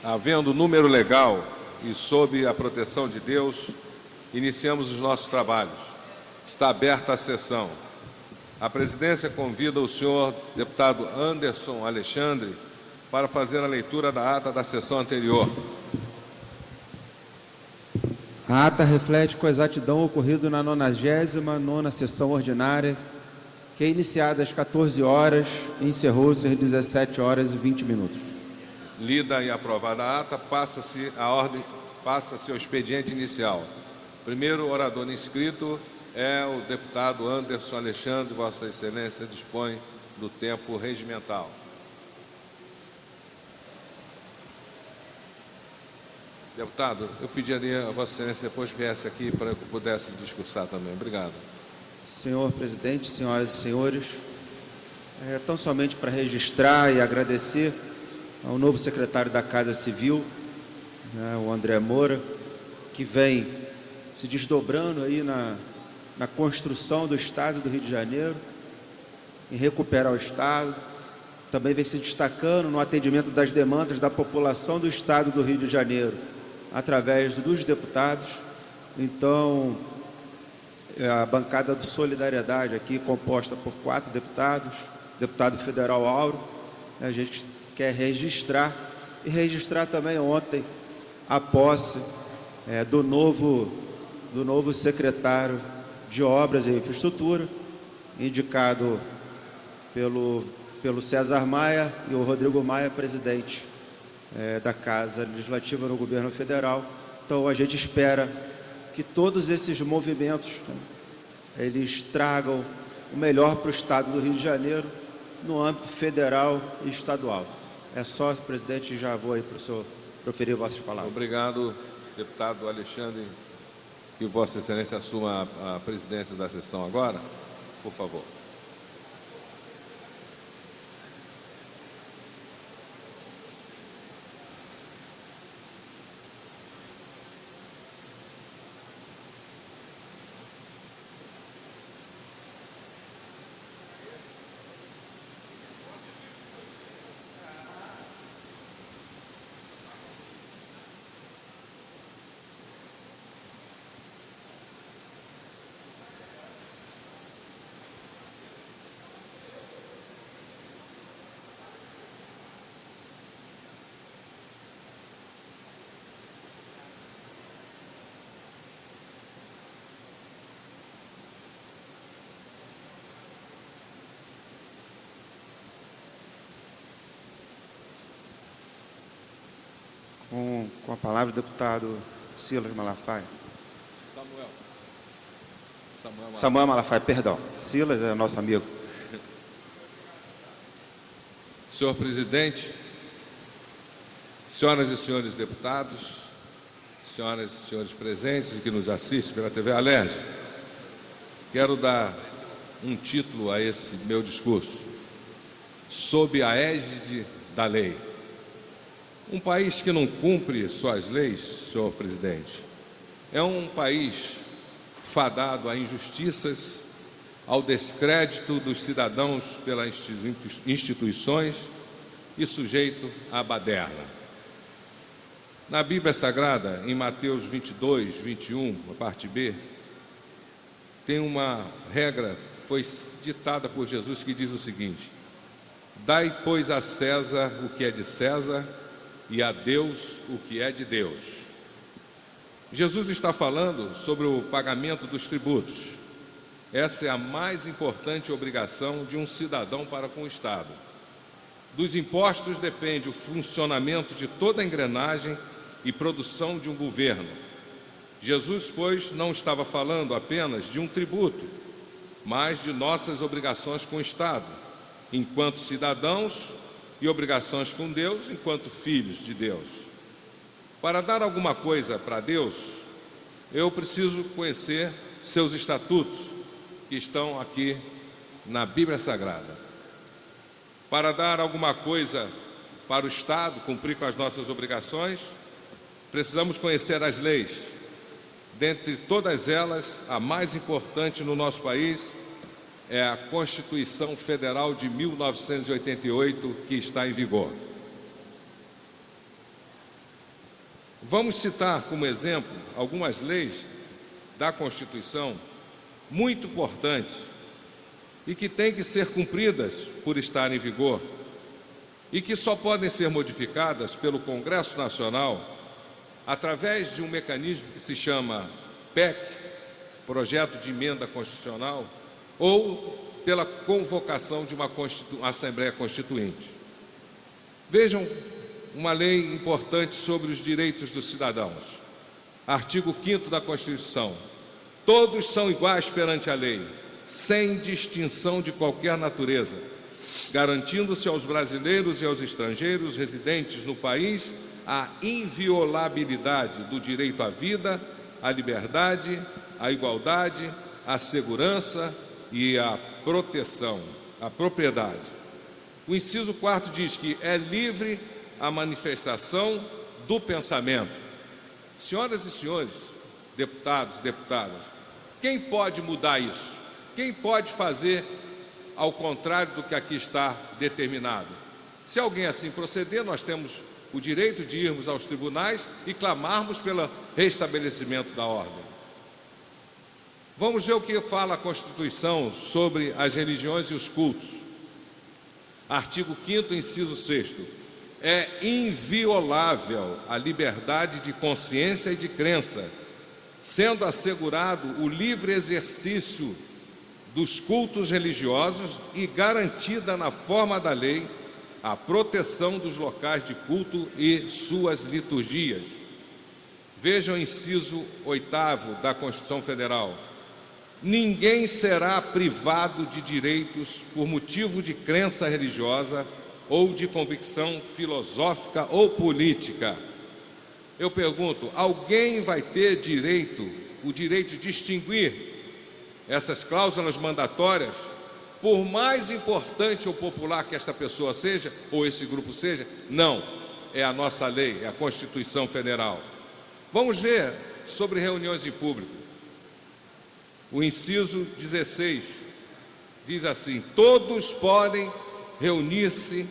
Havendo número legal e sob a proteção de Deus, iniciamos os nossos trabalhos. Está aberta a sessão. A presidência convida o senhor deputado Anderson Alexandre para fazer a leitura da ata da sessão anterior. A ata reflete com exatidão o ocorrido na 99ª sessão ordinária, que é iniciada às 14 horas e encerrou-se às 17 horas e 20 minutos. Lida e aprovada a ata, passa-se ao expediente inicial. O primeiro orador inscrito é o deputado Anderson Alexandre. Vossa Excelência dispõe do tempo regimental. Deputado, eu pediria a Vossa Excelência depois viesse aqui para que eu pudesse discursar também. Obrigado. Senhor presidente, senhoras e senhores, tão somente para registrar e agradecer ao novo secretário da Casa Civil, o André Moura, que vem se desdobrando aí na construção do Estado do Rio de Janeiro, em recuperar o Estado, também vem se destacando no atendimento das demandas da população do Estado do Rio de Janeiro, através dos deputados. Então, a bancada de solidariedade aqui, composta por 4 deputados, deputado federal Auro, a gente quer registrar, e registrar também ontem a posse do novo secretário de Obras e Infraestrutura, indicado pelo César Maia e o Rodrigo Maia, presidente da Casa Legislativa no governo federal. Então, a gente espera que todos esses movimentos eles tragam o melhor para o Estado do Rio de Janeiro no âmbito federal e estadual. É só, presidente, já vou aí para o senhor proferir vossas palavras. Obrigado, deputado Alexandre. Que Vossa Excelência assuma a presidência da sessão agora, por favor. Com a palavra, o deputado Silas Malafaia. Samuel Malafaia, perdão. Silas é nosso amigo. Senhor presidente, senhoras e senhores deputados, senhoras e senhores presentes e que nos assistem pela TV Alerj, quero dar um título a esse meu discurso: sob a égide da lei. Um país que não cumpre suas leis, senhor presidente, é um país fadado a injustiças, ao descrédito dos cidadãos pelas instituições e sujeito à baderna. Na Bíblia Sagrada, em Mateus 22, 21, a parte B, tem uma regra, foi ditada por Jesus, que diz o seguinte: dai, pois, a César o que é de César e a Deus o que é de Deus. Jesus está falando sobre o pagamento dos tributos. Essa é a mais importante obrigação de um cidadão para com o Estado. Dos impostos depende o funcionamento de toda a engrenagem e produção de um governo. Jesus, pois, não estava falando apenas de um tributo, mas de nossas obrigações com o Estado, enquanto cidadãos, e obrigações com Deus enquanto filhos de Deus. Para dar alguma coisa para Deus, eu preciso conhecer seus estatutos, que estão aqui na Bíblia Sagrada. Para dar alguma coisa para o Estado, cumprir com as nossas obrigações, precisamos conhecer as leis. Dentre todas elas, a mais importante no nosso país é a Constituição Federal de 1988, que está em vigor. Vamos citar como exemplo algumas leis da Constituição muito importantes e que têm que ser cumpridas por estar em vigor e que só podem ser modificadas pelo Congresso Nacional através de um mecanismo que se chama PEC, Projeto de Emenda Constitucional, ou pela convocação de uma Assembleia Constituinte. Vejam uma lei importante sobre os direitos dos cidadãos. Artigo 5º da Constituição. Todos são iguais perante a lei, sem distinção de qualquer natureza, garantindo-se aos brasileiros e aos estrangeiros residentes no país a inviolabilidade do direito à vida, à liberdade, à igualdade, à segurança e à proteção, à propriedade. O inciso 4º diz que é livre a manifestação do pensamento. Senhoras e senhores, deputados, deputadas, quem pode mudar isso? Quem pode fazer ao contrário do que aqui está determinado? Se alguém assim proceder, nós temos o direito de irmos aos tribunais e clamarmos pelo restabelecimento da ordem. Vamos ver o que fala a Constituição sobre as religiões e os cultos. Artigo 5º, inciso 6º. É inviolável a liberdade de consciência e de crença, sendo assegurado o livre exercício dos cultos religiosos e garantida na forma da lei a proteção dos locais de culto e suas liturgias. Vejam o inciso 8º da Constituição Federal. Ninguém será privado de direitos por motivo de crença religiosa ou de convicção filosófica ou política. Eu pergunto, alguém vai ter o direito de extinguir essas cláusulas mandatórias, por mais importante ou popular que esta pessoa seja, ou esse grupo seja? Não, é a nossa lei, é a Constituição Federal. Vamos ver sobre reuniões em público. O inciso 16 diz assim: todos podem reunir-se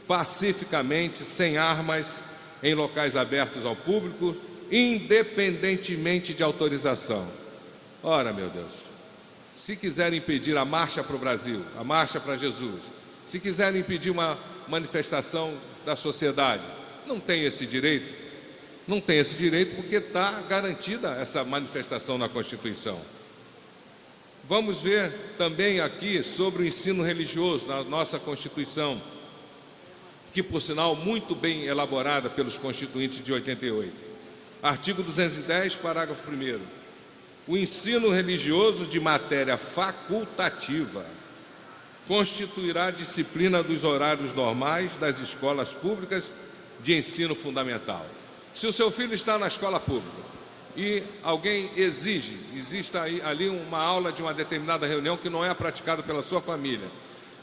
pacificamente, sem armas, em locais abertos ao público, independentemente de autorização. Ora, meu Deus, se quiserem impedir a marcha para o Brasil, a marcha para Jesus, se quiserem impedir uma manifestação da sociedade, não tem esse direito? Não tem esse direito porque está garantida essa manifestação na Constituição. Vamos ver também aqui sobre o ensino religioso na nossa Constituição, que, por sinal, muito bem elaborada pelos constituintes de 88. Artigo 210, parágrafo 1º. O ensino religioso de matéria facultativa constituirá disciplina dos horários normais das escolas públicas de ensino fundamental. Se o seu filho está na escola pública e alguém existe ali uma aula de uma determinada reunião que não é praticada pela sua família,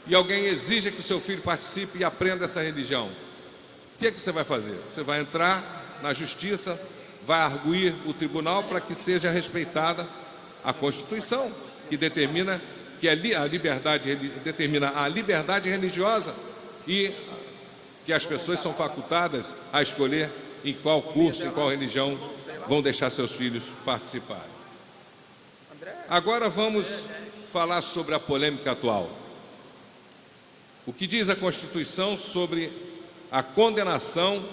e alguém exige que o seu filho participe e aprenda essa religião, o que é que você vai fazer? Você vai entrar na justiça, vai arguir o tribunal para que seja respeitada a Constituição, que determina que a liberdade religiosa e que as pessoas são facultadas a escolher em qual curso, em qual religião vão deixar seus filhos participarem. Agora vamos falar sobre a polêmica atual. O que diz a Constituição sobre a condenação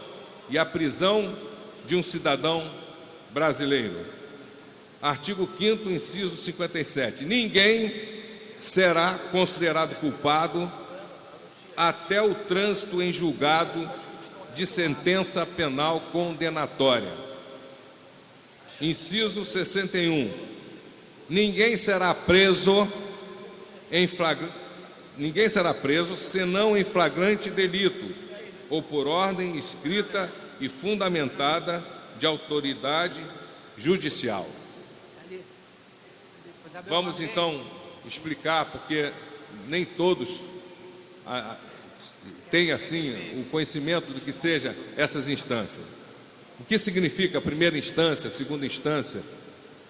e a prisão de um cidadão brasileiro? Artigo 5º, inciso 57. Ninguém será considerado culpado até o trânsito em julgado de sentença penal condenatória. Inciso 61. Ninguém será preso senão em flagrante delito ou por ordem escrita e fundamentada de autoridade judicial. Vamos então explicar, porque nem todos têm assim o conhecimento do que seja essas instâncias. O que significa primeira instância, segunda instância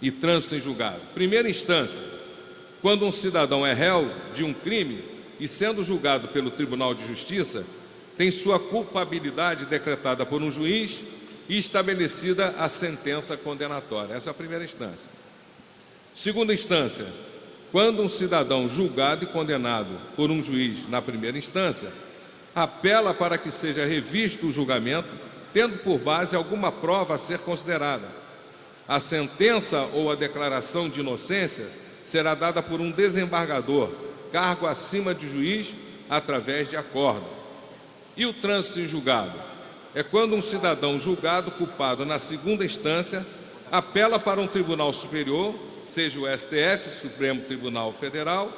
e trânsito em julgado? Primeira instância, quando um cidadão é réu de um crime e sendo julgado pelo Tribunal de Justiça, tem sua culpabilidade decretada por um juiz e estabelecida a sentença condenatória. Essa é a primeira instância. Segunda instância, quando um cidadão julgado e condenado por um juiz na primeira instância apela para que seja revisto o julgamento, tendo por base alguma prova a ser considerada. A sentença ou a declaração de inocência será dada por um desembargador, cargo acima de juiz, através de acordo. E o trânsito em julgado? É quando um cidadão julgado culpado na segunda instância apela para um tribunal superior, seja o STF, Supremo Tribunal Federal,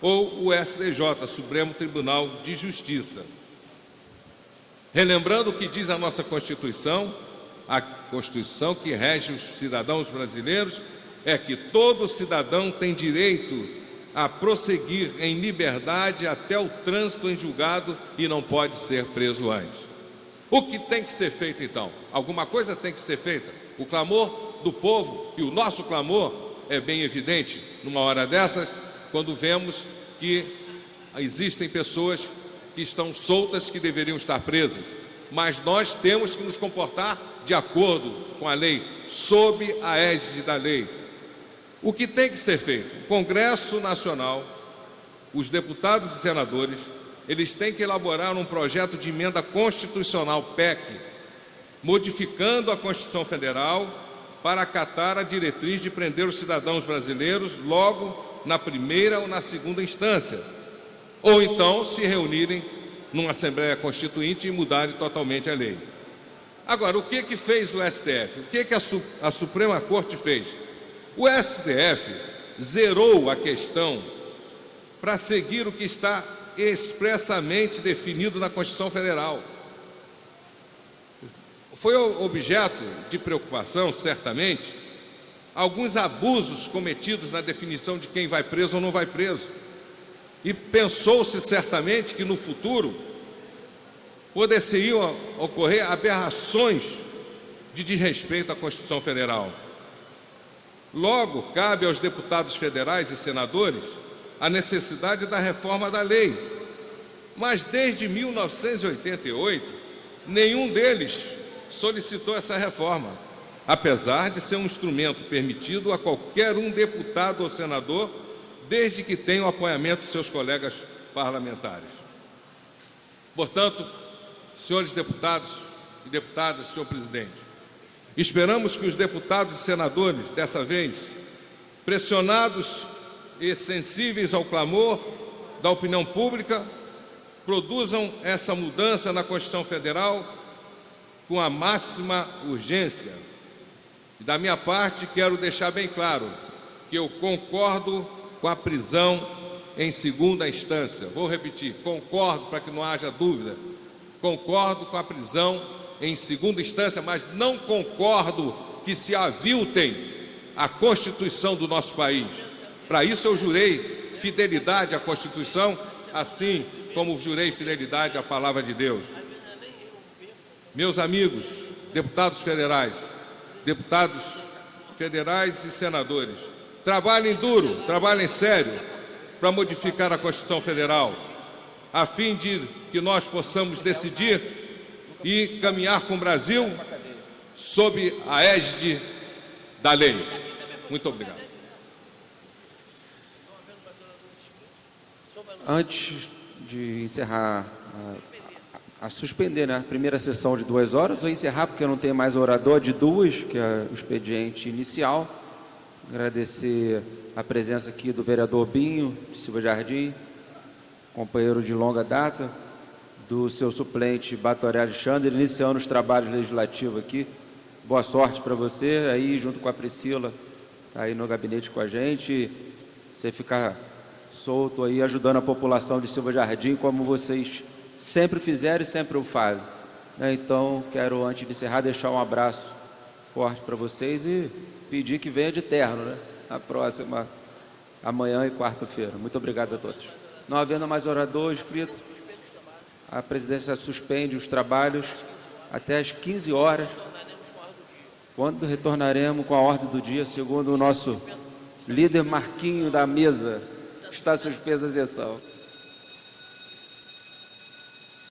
ou o STJ, Supremo Tribunal de Justiça. Relembrando o que diz a nossa Constituição, a Constituição que rege os cidadãos brasileiros, é que todo cidadão tem direito a prosseguir em liberdade até o trânsito em julgado e não pode ser preso antes. O que tem que ser feito então? Alguma coisa tem que ser feita. O clamor do povo, e o nosso clamor é bem evidente numa hora dessas, quando vemos que existem pessoas que estão soltas, que deveriam estar presas. Mas nós temos que nos comportar de acordo com a lei, sob a égide da lei. O que tem que ser feito? O Congresso Nacional, os deputados e senadores, eles têm que elaborar um projeto de emenda constitucional, PEC, modificando a Constituição Federal para acatar a diretriz de prender os cidadãos brasileiros logo na primeira ou na segunda instância, ou então se reunirem numa Assembleia Constituinte e mudarem totalmente a lei. Agora, o que fez o STF? O que a Suprema Corte fez? O STF zerou a questão para seguir o que está expressamente definido na Constituição Federal. Foi objeto de preocupação, certamente, alguns abusos cometidos na definição de quem vai preso ou não vai preso. E pensou-se certamente que no futuro poderiam ocorrer aberrações de desrespeito à Constituição Federal. Logo, cabe aos deputados federais e senadores a necessidade da reforma da lei. Mas desde 1988, nenhum deles solicitou essa reforma, apesar de ser um instrumento permitido a qualquer um deputado ou senador, desde que tenha o apoiamento de seus colegas parlamentares. Portanto, senhores deputados e deputadas, senhor presidente, esperamos que os deputados e senadores, dessa vez, pressionados e sensíveis ao clamor da opinião pública, produzam essa mudança na Constituição Federal com a máxima urgência. E da minha parte, quero deixar bem claro que eu concordo com a prisão em segunda instância. Vou repetir, concordo, para que não haja dúvida, concordo com a prisão em segunda instância, mas não concordo que se aviltem a Constituição do nosso país. Para isso eu jurei fidelidade à Constituição, assim como jurei fidelidade à Palavra de Deus. Meus amigos, deputados federais e senadores, trabalhem duro, trabalhem sério para modificar a Constituição Federal, a fim de que nós possamos decidir e caminhar com o Brasil sob a égide da lei. Muito obrigado. Antes de encerrar, a suspender, né, a primeira sessão de 2 horas, vou encerrar porque eu não tenho mais orador de 2, que é o expediente inicial. Agradecer a presença aqui do vereador Binho de Silva Jardim, companheiro de longa data, do seu suplente Batoré Alexandre, iniciando os trabalhos legislativos aqui. Boa sorte para você, aí junto com a Priscila, tá aí no gabinete com a gente, você ficar solto aí, ajudando a população de Silva Jardim, como vocês sempre fizeram e sempre o fazem. Então, quero, antes de encerrar, deixar um abraço forte para vocês e pedir que venha de terno, né? Na próxima, amanhã e quarta-feira. Muito obrigado a todos. Não havendo mais orador inscrito, a presidência suspende os trabalhos até às 15 horas, quando retornaremos com a ordem do dia, segundo o nosso líder Marquinho da mesa. Está suspesa a sessão.